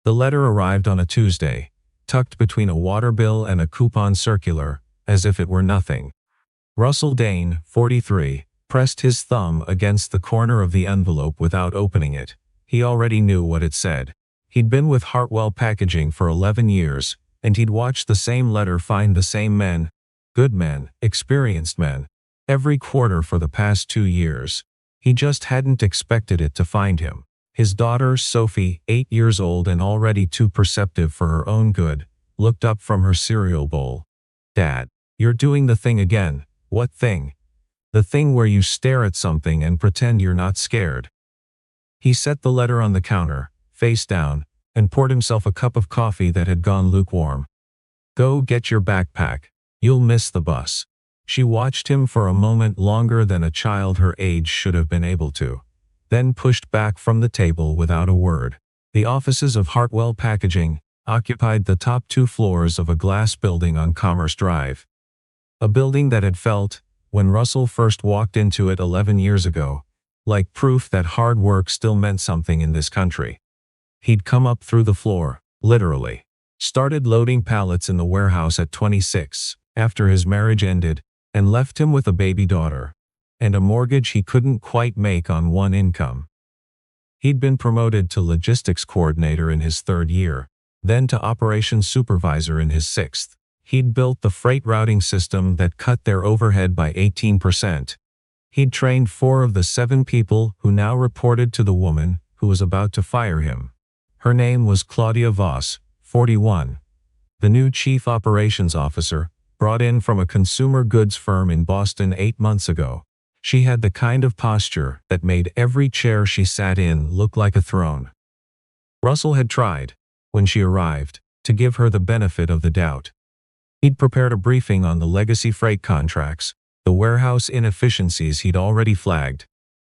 The letter arrived on a Tuesday, tucked between a water bill and a coupon circular, as if it were nothing. Russell Dane, 43, pressed his thumb against the corner of the envelope without opening it. He already knew what it said. He'd been with Hartwell Packaging for 11 years, and he'd watched the same letter find the same men, good men, experienced men, every quarter for the past 2 years. He just hadn't expected it to find him. His daughter, Sophie, 8 years old and already too perceptive for her own good, looked up from her cereal bowl. "Dad, you're doing the thing again." "What thing?" "The thing where you stare at something and pretend you're not scared." He set the letter on the counter, face down, and poured himself a cup of coffee that had gone lukewarm. "Go get your backpack. You'll miss the bus." She watched him for a moment longer than a child her age should have been able to, then pushed back from the table without a word. The offices of Hartwell Packaging occupied the top 2 floors of a glass building on Commerce Drive. A building that had felt, when Russell first walked into it 11 years ago, like proof that hard work still meant something in this country. He'd come up through the floor, literally. Started loading pallets in the warehouse at 26, after his marriage ended, and left him with a baby daughter, and a mortgage he couldn't quite make on one income. He'd been promoted to logistics coordinator in his 3rd year, then to operations supervisor in his 6th. He'd built the freight routing system that cut their overhead by 18%. He'd trained 4 of the 7 people who now reported to the woman who was about to fire him. Her name was Claudia Voss, 41. The new chief operations officer, brought in from a consumer goods firm in Boston 8 months ago. She had the kind of posture that made every chair she sat in look like a throne. Russell had tried, when she arrived, to give her the benefit of the doubt. He'd prepared a briefing on the legacy freight contracts, the warehouse inefficiencies he'd already flagged,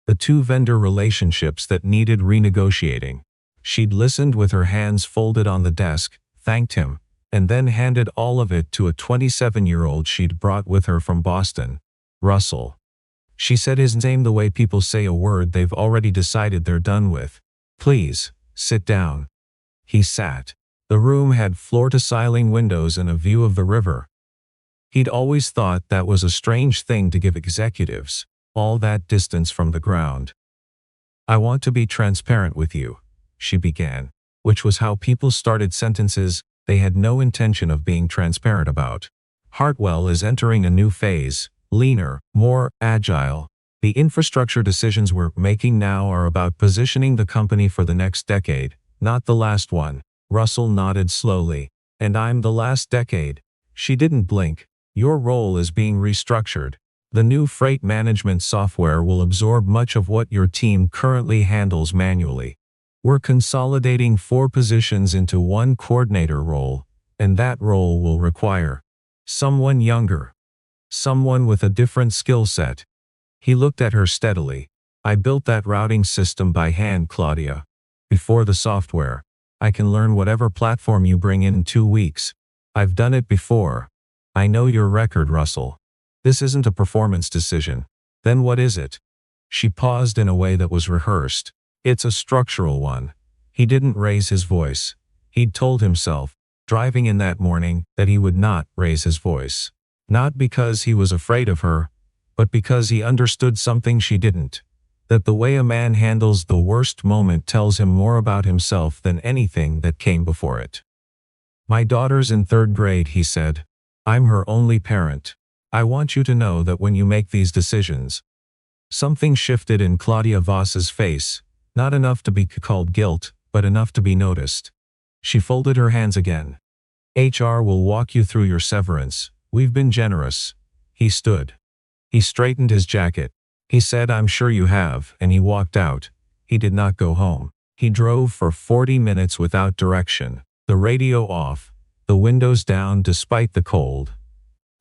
the 2 vendor relationships that needed renegotiating. She'd listened with her hands folded on the desk, thanked him, and then handed all of it to a 27-year-old she'd brought with her from Boston, Russell. She said his name the way people say a word they've already decided they're done with. "Please, sit down." He sat. The room had floor-to-ceiling windows and a view of the river. He'd always thought that was a strange thing to give executives, all that distance from the ground. "I want to be transparent with you," she began, which was how people started sentences they had no intention of being transparent about. "Hartwell is entering a new phase, leaner, more agile. The infrastructure decisions we're making now are about positioning the company for the next decade, not the last one." Russell nodded slowly. "And I'm the last decade." She didn't blink. "Your role is being restructured. The new freight management software will absorb much of what your team currently handles manually. We're consolidating 4 positions into one coordinator role, and that role will require someone younger, someone with a different skill set." He looked at her steadily. "I built that routing system by hand, Claudia. Before the software. I can learn whatever platform you bring in 2 weeks. I've done it before. I know your record, Russell. This isn't a performance decision." "Then what is it?" She paused in a way that was rehearsed. "It's a structural one." He didn't raise his voice. He'd told himself, driving in that morning, that he would not raise his voice. Not because he was afraid of her, but because he understood something she didn't. That the way a man handles the worst moment tells him more about himself than anything that came before it. "My daughter's in 3rd grade," he said. "I'm her only parent. I want you to know that when you make these decisions." Something shifted in Claudia Voss's face, not enough to be called guilt, but enough to be noticed. She folded her hands again. "HR will walk you through your severance. We've been generous." He stood. He straightened his jacket. He said, "I'm sure you have," and he walked out. He did not go home. He drove for 40 minutes without direction, the radio off, the windows down despite the cold,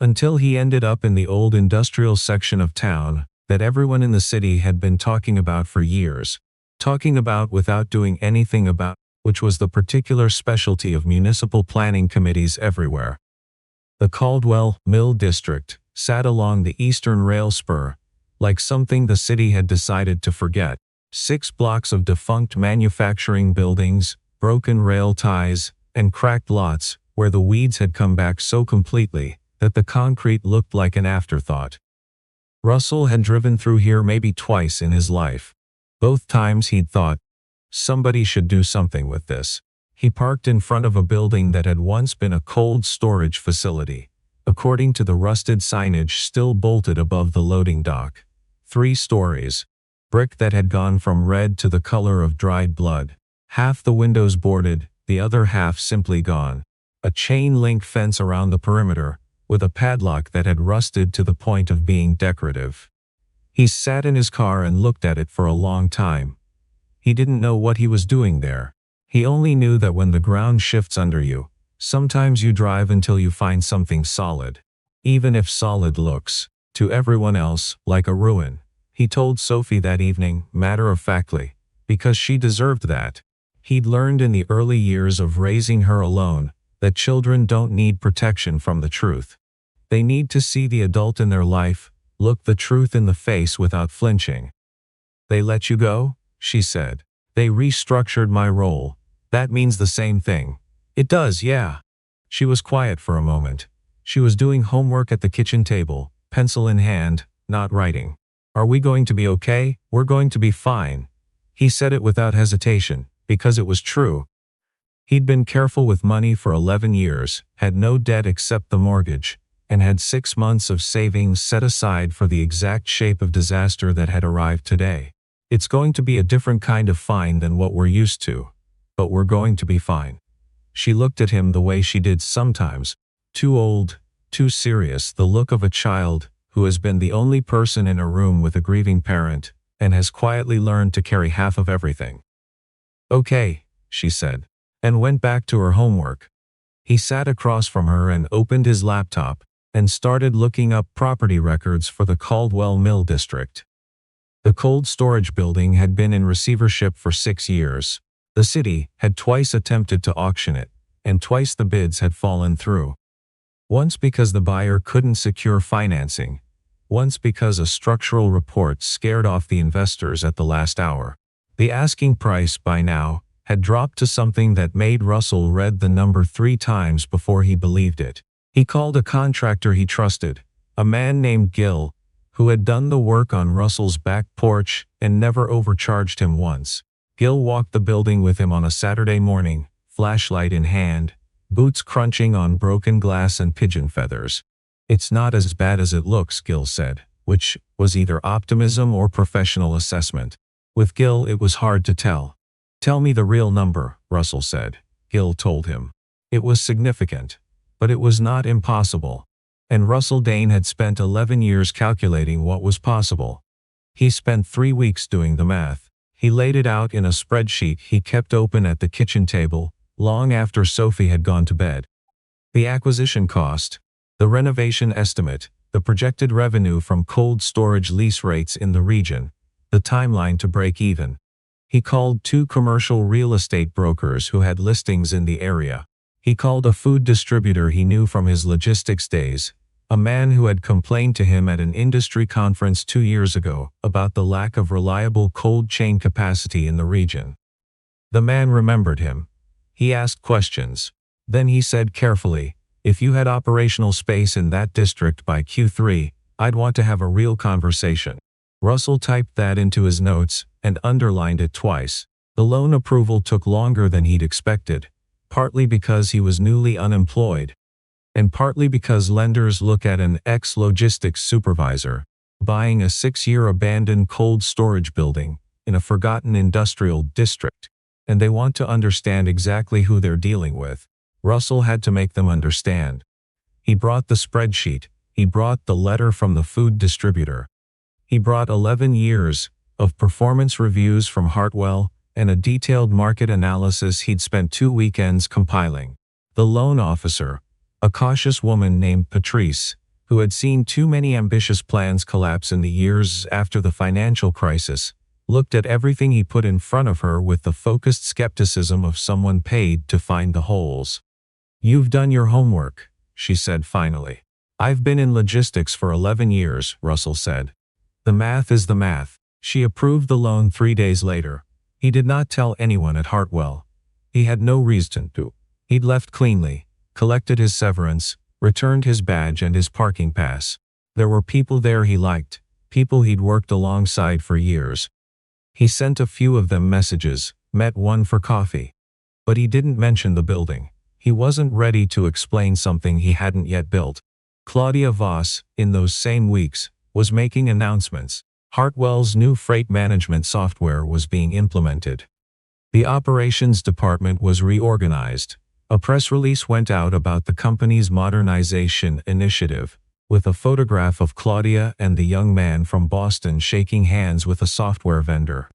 until he ended up in the old industrial section of town that everyone in the city had been talking about for years, talking about without doing anything about, which was the particular specialty of municipal planning committees everywhere. The Caldwell Mill District sat along the eastern rail spur, like something the city had decided to forget. 6 blocks of defunct manufacturing buildings, broken rail ties, and cracked lots where the weeds had come back so completely that the concrete looked like an afterthought. Russell had driven through here maybe twice in his life. Both times he'd thought, somebody should do something with this. He parked in front of a building that had once been a cold storage facility, according to the rusted signage still bolted above the loading dock. 3 stories. Brick that had gone from red to the color of dried blood. Half the windows boarded, the other half simply gone. A chain-link fence around the perimeter, with a padlock that had rusted to the point of being decorative. He sat in his car and looked at it for a long time. He didn't know what he was doing there. He only knew that when the ground shifts under you, sometimes you drive until you find something solid. Even if solid looks, to everyone else, like a ruin. He told Sophie that evening, matter-of-factly, because she deserved that. He'd learned in the early years of raising her alone that children don't need protection from the truth. They need to see the adult in their life, look the truth in the face without flinching. They let you go? She said. They restructured my role. That means the same thing. It does, yeah. She was quiet for a moment. She was doing homework at the kitchen table, pencil in hand, not writing. Are we going to be okay? We're going to be fine. He said it without hesitation, because it was true. He'd been careful with money for 11 years, had no debt except the mortgage, and had 6 months of savings set aside for the exact shape of disaster that had arrived today. It's going to be a different kind of fine than what we're used to, but we're going to be fine. She looked at him the way she did sometimes, too old, too serious, the look of a child who has been the only person in a room with a grieving parent and has quietly learned to carry half of everything. Okay, she said, and went back to her homework. He sat across from her and opened his laptop and started looking up property records for the Caldwell Mill district. The cold storage building had been in receivership for 6 years. The city had twice attempted to auction it, and twice the bids had fallen through. Once because the buyer couldn't secure financing, once because a structural report scared off the investors at the last hour. The asking price by now had dropped to something that made Russell read the number 3 times before he believed it. He called a contractor he trusted, a man named Gil, who had done the work on Russell's back porch and never overcharged him once. Gil walked the building with him on a Saturday morning, flashlight in hand, boots crunching on broken glass and pigeon feathers. It's not as bad as it looks, Gil said, which was either optimism or professional assessment. With Gil it was hard to tell. Tell me the real number, Russell said. Gil told him. It was significant, but it was not impossible. And Russell Dane had spent 11 years calculating what was possible. He spent 3 weeks doing the math. He laid it out in a spreadsheet he kept open at the kitchen table, long after Sophie had gone to bed. The acquisition cost, the renovation estimate, the projected revenue from cold storage lease rates in the region, the timeline to break even. He called 2 commercial real estate brokers who had listings in the area. He called a food distributor he knew from his logistics days, a man who had complained to him at an industry conference 2 years ago about the lack of reliable cold chain capacity in the region. The man remembered him. He asked questions. Then he said carefully, if you had operational space in that district by Q3, I'd want to have a real conversation. Russell typed that into his notes and underlined it twice. The loan approval took longer than he'd expected, partly because he was newly unemployed, and partly because lenders look at an ex-logistics supervisor buying a 6-year abandoned cold storage building in a forgotten industrial district, and they want to understand exactly who they're dealing with. Russell had to make them understand. He brought the spreadsheet. He brought the letter from the food distributor. He brought 11 years of performance reviews from Hartwell and a detailed market analysis he'd spent 2 weekends compiling. The loan officer, a cautious woman named Patrice, who had seen too many ambitious plans collapse in the years after the financial crisis, looked at everything he put in front of her with the focused skepticism of someone paid to find the holes. You've done your homework, she said finally. I've been in logistics for 11 years, Russell said. The math is the math. She approved the loan 3 days later. He did not tell anyone at Hartwell. He had no reason to. He'd left cleanly, collected his severance, returned his badge and his parking pass. There were people there he liked, people he'd worked alongside for years. He sent a few of them messages, met one for coffee. But he didn't mention the building. He wasn't ready to explain something he hadn't yet built. Claudia Voss, in those same weeks, was making announcements. Hartwell's new freight management software was being implemented. The operations department was reorganized. A press release went out about the company's modernization initiative, with a photograph of Claudia and the young man from Boston shaking hands with a software vendor.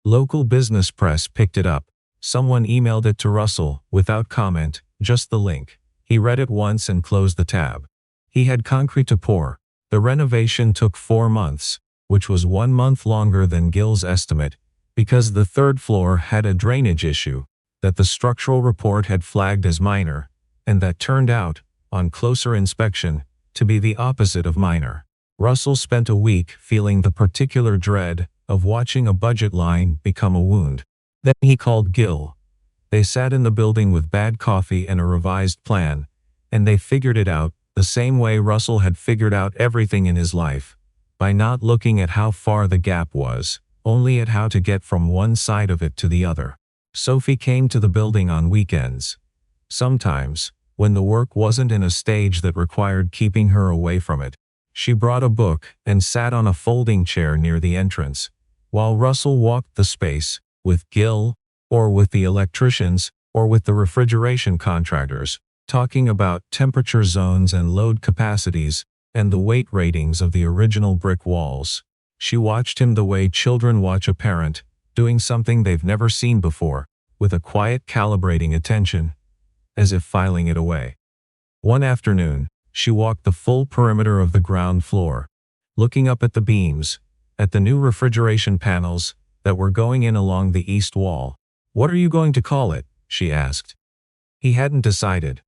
Local business press picked it up. Someone emailed it to Russell, without comment, just the link. He read it once and closed the tab. He had concrete to pour. The renovation took 4 months, which was 1 month longer than Gill's estimate, because the third floor had a drainage issue that the structural report had flagged as minor, and that turned out, on closer inspection, to be the opposite of minor. Russell spent a week feeling the particular dread of watching a budget line become a wound. Then he called Gill. They sat in the building with bad coffee and a revised plan, and they figured it out the same way Russell had figured out everything in his life, by not looking at how far the gap was, only at how to get from one side of it to the other. Sophie came to the building on weekends. Sometimes, when the work wasn't in a stage that required keeping her away from it, she brought a book and sat on a folding chair near the entrance, while Russell walked the space, with Gill, or with the electricians, or with the refrigeration contractors, talking about temperature zones and load capacities, and the weight ratings of the original brick walls. She watched him the way children watch a parent, doing something they've never seen before, with a quiet calibrating attention, as if filing it away. One afternoon, she walked the full perimeter of the ground floor, looking up at the beams, at the new refrigeration panels that were going in along the east wall. "What are you going to call it?" she asked. He hadn't decided.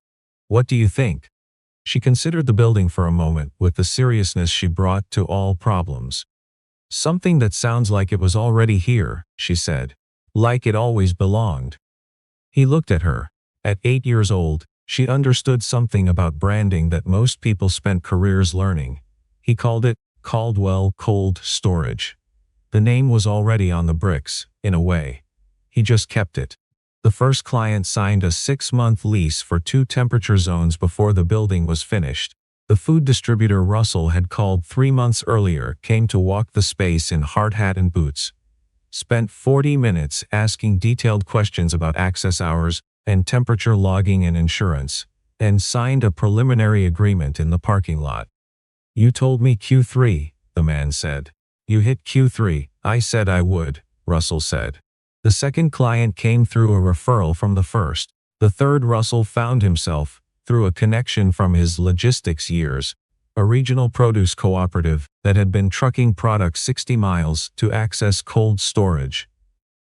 "What do you think?" She considered the building for a moment with the seriousness she brought to all problems. "Something that sounds like it was already here," she said. "Like it always belonged." He looked at her. At 8 years old, she understood something about branding that most people spent careers learning. He called it Caldwell Cold Storage. The name was already on the bricks, in a way. He just kept it. The first client signed a 6-month lease for 2 temperature zones before the building was finished. The food distributor Russell had called 3 months earlier came to walk the space in hard hat and boots. Spent 40 minutes asking detailed questions about access hours and temperature logging and insurance, and signed a preliminary agreement in the parking lot. "You told me Q3, the man said. "You hit Q3, I said I would," Russell said. The second client came through a referral from the first. The third Russell found himself, through a connection from his logistics years, a regional produce cooperative that had been trucking products 60 miles to access cold storage,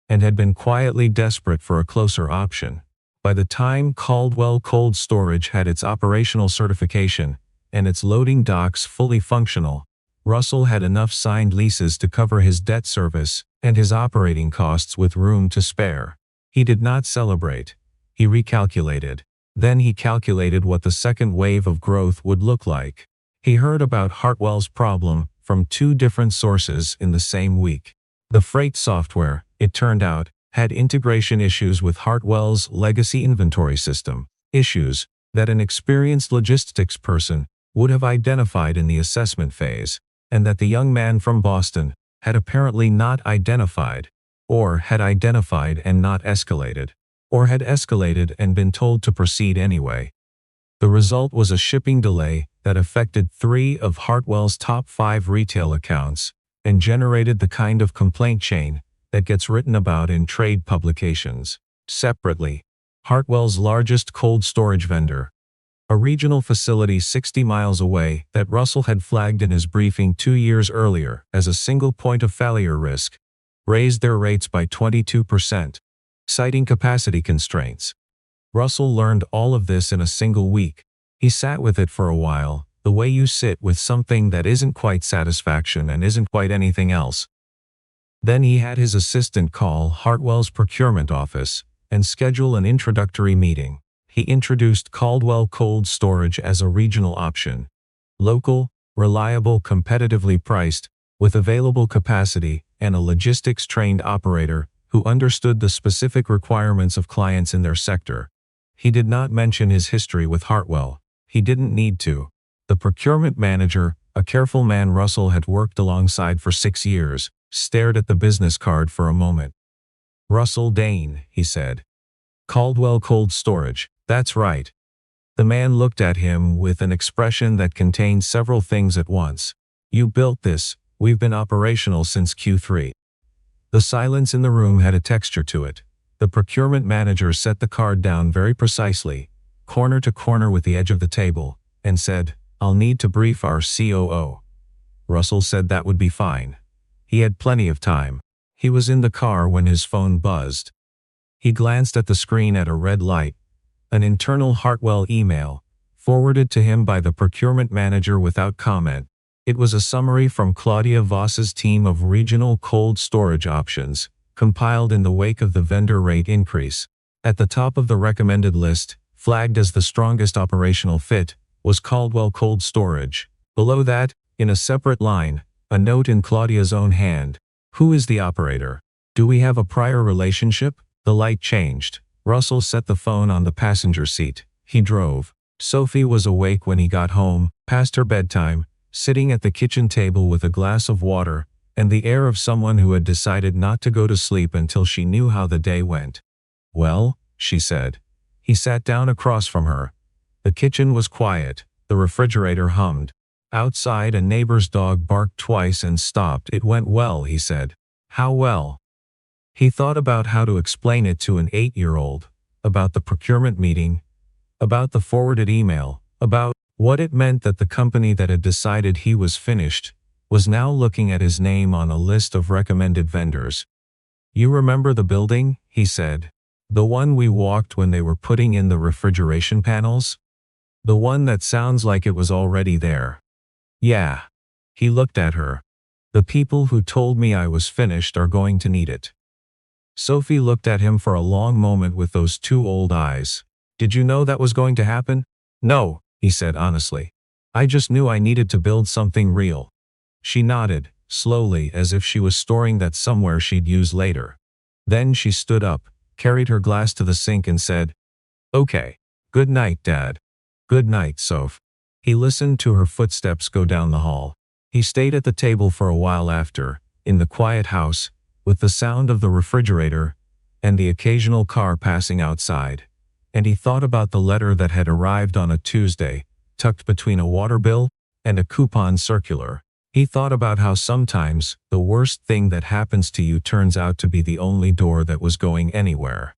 and had been quietly desperate for a closer option. By the time Caldwell Cold Storage had its operational certification, and its loading docks fully functional, Russell had enough signed leases to cover his debt service and his operating costs with room to spare. He did not celebrate. He recalculated. Then he calculated what the second wave of growth would look like. He heard about Hartwell's problem from 2 different sources in the same week. The freight software, it turned out, had integration issues with Hartwell's legacy inventory system, issues that an experienced logistics person would have identified in the assessment phase, and that the young man from Boston had apparently not identified, or had identified and not escalated, or had escalated and been told to proceed anyway. The result was a shipping delay that affected 3 of Hartwell's top 5 retail accounts, and generated the kind of complaint chain that gets written about in trade publications. Separately, Hartwell's largest cold storage vendor, a regional facility 60 miles away that Russell had flagged in his briefing 2 years earlier as a single point of failure risk, raised their rates by 22%, citing capacity constraints. Russell learned all of this in a single week. He sat with it for a while, the way you sit with something that isn't quite satisfaction and isn't quite anything else. Then he had his assistant call Hartwell's procurement office, and schedule an introductory meeting. He introduced Caldwell Cold Storage as a regional option. Local, reliable, competitively priced, with available capacity, and a logistics-trained operator who understood the specific requirements of clients in their sector. He did not mention his history with Hartwell. He didn't need to. The procurement manager, a careful man Russell had worked alongside for 6 years, stared at the business card for a moment. "Russell Dane," he said. "Caldwell Cold Storage, that's right." The man looked at him with an expression that contained several things at once. "You built this, we've been operational since Q3. The silence in the room had a texture to it. The procurement manager set the card down very precisely, corner to corner with the edge of the table, and said, "I'll need to brief our COO." Russell said that would be fine. He had plenty of time. He was in the car when his phone buzzed. He glanced at the screen at a red light. An internal Hartwell email, forwarded to him by the procurement manager without comment. It was a summary from Claudia Voss's team of regional cold storage options, compiled in the wake of the vendor rate increase. At the top of the recommended list, flagged as the strongest operational fit, was Caldwell Cold Storage. Below that, in a separate line, a note in Claudia's own hand. "Who is the operator? Do we have a prior relationship?" The light changed. Russell set the phone on the passenger seat. He drove. Sophie was awake when he got home, past her bedtime, sitting at the kitchen table with a glass of water, and the air of someone who had decided not to go to sleep until she knew how the day went. "Well?" she said. He sat down across from her. The kitchen was quiet. The refrigerator hummed. Outside, a neighbor's dog barked twice and stopped. "It went well," he said. "How well?" He thought about how to explain it to an 8-year-old, about the procurement meeting, about the forwarded email, about what it meant that the company that had decided he was finished was now looking at his name on a list of recommended vendors. "You remember the building?" he said. "The one we walked when they were putting in the refrigeration panels? The one that sounds like it was already there." "Yeah." He looked at her. "The people who told me I was finished are going to need it." Sophie looked at him for a long moment with those two old eyes. "Did you know that was going to happen?" "No," he said honestly. "I just knew I needed to build something real." She nodded, slowly, as if she was storing that somewhere she'd use later. Then she stood up, carried her glass to the sink and said, "Okay. Good night, Dad." "Good night, Soph." He listened to her footsteps go down the hall. He stayed at the table for a while after, in the quiet house, with the sound of the refrigerator and the occasional car passing outside. And he thought about the letter that had arrived on a Tuesday, tucked between a water bill and a coupon circular. He thought about how sometimes the worst thing that happens to you turns out to be the only door that was going anywhere.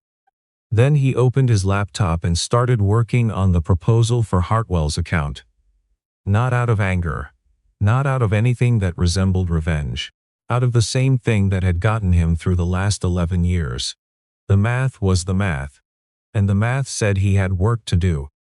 Then he opened his laptop and started working on the proposal for Hartwell's account. Not out of anger. Not out of anything that resembled revenge. Out of the same thing that had gotten him through the last 11 years. The math was the math. And the math said he had work to do.